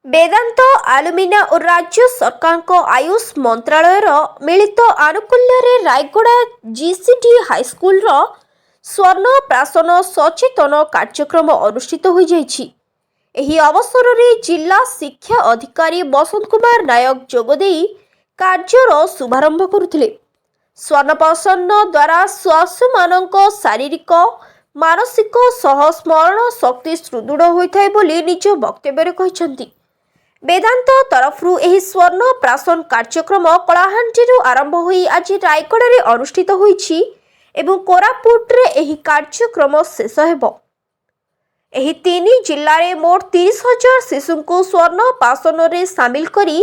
वेदांत आलुमिना और राज्य सरकार को आयुष मंत्रालय मिलित आनुकूल्य रायगड़ा जीसीडी हाईस्कूल स्वर्ण प्राशन सचेतन कार्यक्रम अनुष्ठित हो जाइछि। एही अवसर में जिला शिक्षा अधिकारी बसंत कुमार नायक जोगदे कार्यर शुभारंभ करुथिले। स्वर्ण प्राशन द्वारा शिशु मानक शारीरिक मानसिक सह स्मरण शक्ति सुदृढ़ होता है बोली निज वक्तव्य कहते। वेदांत तरफरु एही स्वर्ण प्राशन कार्यक्रम कलाहांडी आरंभ होई आज रायगड़ा रे अनुष्ठित होईछि एवं कोरापुट रे एही कार्यक्रम शेष हेबो। एही तीनी जिल्ला रे मोट 30,000 शिशु को स्वर्ण प्राशन रे शामिल करी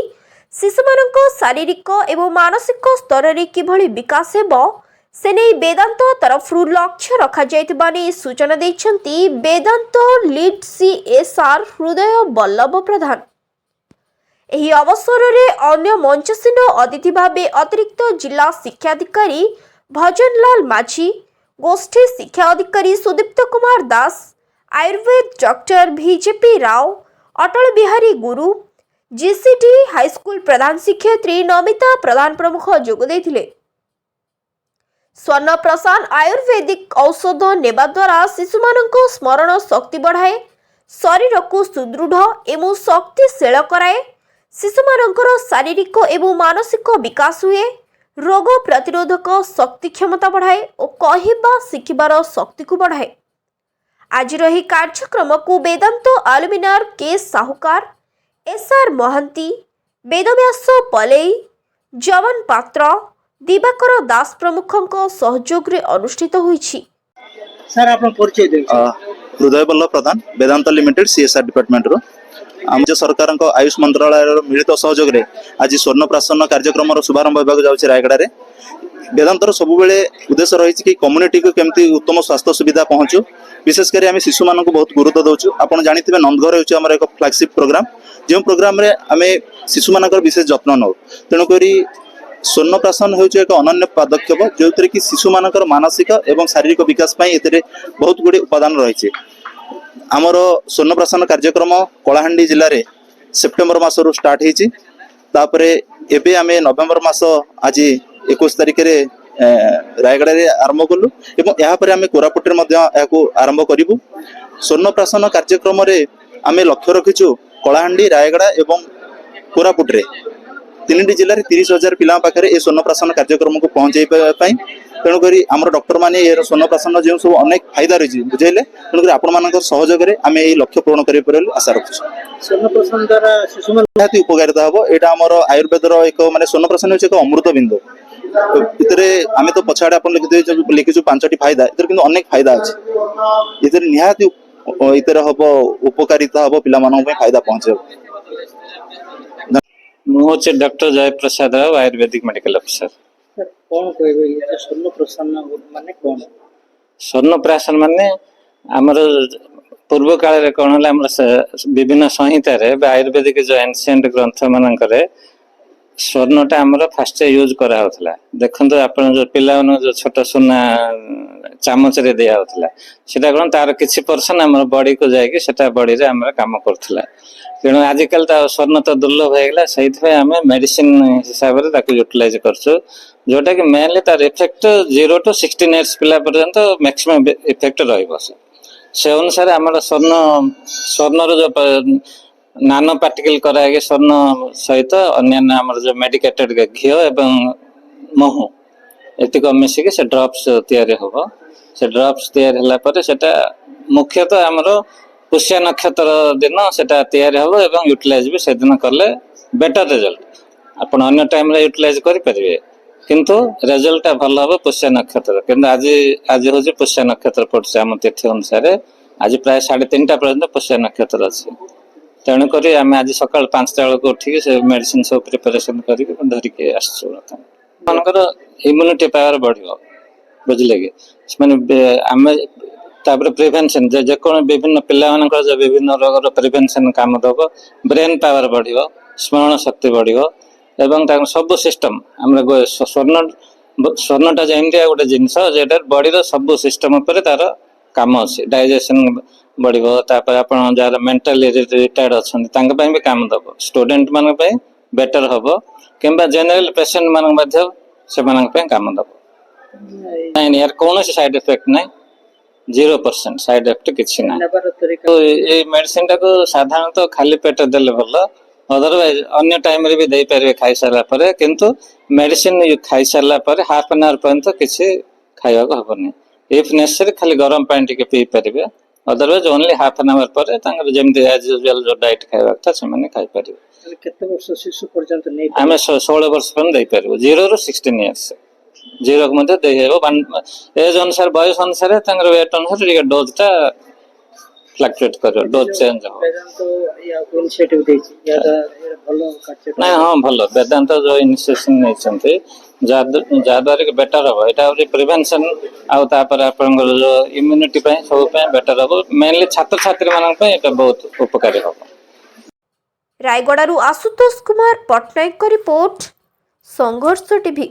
शिशुमानक शारीरिक एवं मानसिक स्तर रे किभली विकास हेबो से नहीं वेदांत तरफरु लक्ष्य रखा जायतिबा नै सूचना दैछंती वेदांत लीड सीएसआर हृदय बल्लभ प्रधान। एही अवसर रे अन्य मंचसीन अतिथि भावे अतिरिक्त जिला शिक्षाधिकारी भजनलाल माझी, गोष्ठी शिक्षा अधिकारी सुदीप्त कुमार दास, आयुर्वेद डॉक्टर बीजेपी राव, अटल बिहारी गुरु, जीसीडी हाईस्कूल प्रधान शिक्षयित्री नमिता प्रधान प्रमुख जोग देथिले। स्वर्ण प्रसाद आयुर्वेदिक औषध नेबा द्वारा शिशुमानक स्मरण शक्ति बढ़ाए, शरीर को सुदृढ़ एवं शक्तिशील कराए, शिशुमानकर शारीरिक एवं मानसिक विकास हुए, रोग प्रतिरोधक शक्ति क्षमता बढ़ाए और कहवा शिखिबार शक्ति को बढ़ाए। आज रही कार्यक्रम को वेदांत आलुमिनार के साहुकार, एसआर महंती, वेदव्यास पलेई, जवन पात्र, दिवाकर दास प्रमुखों सहयोग रे अनुष्ठित होईछि। सर आपन परिचय देउ। हृदय बल्लभ प्रधान वेदांत लिमिटेड सीएसआर डिपार्टमेंट रो राज्य सरकार आयुष मंत्रालय मिलित सहयोग रे आज स्वर्ण प्राशन कार्यक्रम शुभारंभ होगा जाउछि रायगड़ा रे। वेदांतर सबु बेले उद्देश्य रही कि कम्युनिटी को केमती उत्तम स्वास्थ्य सुविधा पहुंचू, विशेषकर आम शिशु मान बहुत गुरुत्व दौचु। आपड़ जानते नंदघर होम एक फ्लैगशिप प्रोग्राम जो प्रोग्राम रे आम शिशु मान विशेष जत्न नौ। तेणुक स्वर्ण प्राशन हो एक अनन्य पदक्षेप जो कि शिशु मान मानसिक एवं शारीरिक विकास बहुत गुड़े उपादान रही। आमर स्वर्ण प्राशन कार्यक्रम कलाहांडी जिले में सेप्टेम्बर मासरू स्टार्ट होती। एबे आमे नवेम्बर मास आज 21 तारिख रे रायगड़ा रे आरंभ कलु एवं यापर आमे कोरापुट रे आरंभ करूँ। स्वर्ण प्राशन कार्यक्रम रे आमे लक्ष्य रखीचु कलाहांडी रायगड़ा एवं कोरापुट रे तीन जिले में 30,000 पिला पाखे ये स्वर्ण प्राशन कार्यक्रम को पहुँचाई। तेणुक आम डॉक्टर मैंने ये स्वर्ण प्राशन जो सब अनेक फायदा रही बुझेले, तेणुक आपण सहयोग आम ये लक्ष्य पूरण कर आशा रखुँ। स्वर्ण प्राशन द्वारा शिशु निहाती उपकारिता हम। यहाँ आम आयुर्वेद एक माने स्वर्ण प्राशन एक अमृत बिंदु इतरे आम तो पछाड़े आप लिखीचु 5टी फायदा इतर किंतु अनेक फायदा अच्छे। इतर निहाती इतर हम उपकारिता हम पिला फायदा पहुँचे। मुझे डॉक्टर जय प्रसाद राव आयुर्वेदिक मेडिकल ऑफिसर। कौन कहबे स्वर्ण प्राशन माने कौन? स्वर्ण प्राशन माने हमर पूर्व काल रे कोन हला हमर विभिन्न संहिता रे आयुर्वेदिक जो एंशिएंट ग्रंथ मानकरे स्वर्णटा हमर फास्ट यूज करा होतला। देखंतो आपण जो पिला जो छोट सोना चामच रे दिया होतला सेटा कोन तार किछि पर्सन हमर बॉडी को जाय कि सेटा बॉडी रे हमर काम करथला। तेणु आजिकल तो स्वर्ण तो दुर्लभ होगा से मेडिसिन हिसाब से ताकू यूटिलाइज करछु जोटा कि मेनली तार इफेक्ट 0 to 16 इयर्स पिला पर्यंत मैक्सिमम इफेक्ट रहिबो। से अनुसार आम स्वर्ण जो नानो पार्टिकल कराए स्वर्ण सहित अन्य आमर जो मेडिकेटेड घी एवं महू एतिक मिसिक से ड्रप्स तैयारी हम। से ड्रप्स तैयारी होला पर सेटा मुख्यतः आमर पुष्य नक्षत्र दिन सेटा तैयारी हम एवं यूटिलाइज भी से दिन कले बेटर रिजल्ट। आपण अन्य टाइम रे यूटिलाइज करि परिबे किंतु रिजल्ट भल हम पुष्य नक्षत्र। किंतु आज हूँ पुष्य नक्षत्र पड़े आम तिथि अनुसार आज प्राय 3:30 पर्यंत पुष्य नक्षत्र अच्छे। तेणुक आम आज सकाल 5टा बेलू उठिक से मेडिसिन सब प्रिपेरेसन करके आसकर इम्यूनिटी पावर बढ़ बुझे कि आम तापर प्रिवेंशन जेको विभिन्न पिला जो विभिन्न रोगर प्रिवेंशन काम दब ब्रेन पावर बढ़ स्मरण शक्ति बढ़ एवं सब सिस्टम आम स्वर्णटा जमी गोटे जिनस बॉडी सब सिस्टम तार काम अच्छे डाइजेशन बढ़िबो तापर आपण जार मेंटली रिटायर्ड अछन तांग पय भी काम दबो स्टूडेंट मान पय बेटर हबो किंबा जनरल पेशेंट मान मध्ये से मान पय काम दबो नहीं यार कौन से साइड इफेक्ट नहीं 0% साइड इफेक्ट किछि ना ନେବାର ତରିକା तो ये मेडिसिन टाको साधारणतः खाली पेट देले भल अदरवाइज अन्य टाइम रे भी दे पारे खाई सारा परे किंतु मेडिसिन खाई सारा परे हाफ एन आवर पर्यंत किछि खाइबा को हबनी इफ नेसेसरी खाली गरम पानी टिके पी परिबे otherwise only half an hour परे तांगर जेमति एज यूजुअल जो डाइट खाइबा था से माने खाइ परिबे ମାନେ କେତେ ବର୍ଷ ଶିଶୁ ପର୍ଯ୍ୟନ୍ତ ନେଇ आमे 16 वर्ष पर्यंत दे परिबो 0 ରୁ 16 इयर्स 0 को मध्ये दे हेबो एज अनुसार बयस अनुसार तांगर वेट अनुसार टिके डोज ता फ्लक्चुएट करो डोज चेंज हो ବେଦାନ୍ତ ୟା ଇନିସିଏଟିଭ ଦେଇଛି ୟା ଭଲ କାର୍ଯ୍ୟ ना हाँ भल वेदांत जो इनिशिएशन नहीं जहाँद्वारा कि बेटर हम यहाँ प्रिभेन्सन आपर जो इम्यूनिटी सब बेटर हम मेनली छात्र छात्री मान बहुत उपकारी हम। रायगड़ारू आशुतोष कुमार पट्टनायक रिपोर्ट संघर्ष टीवी।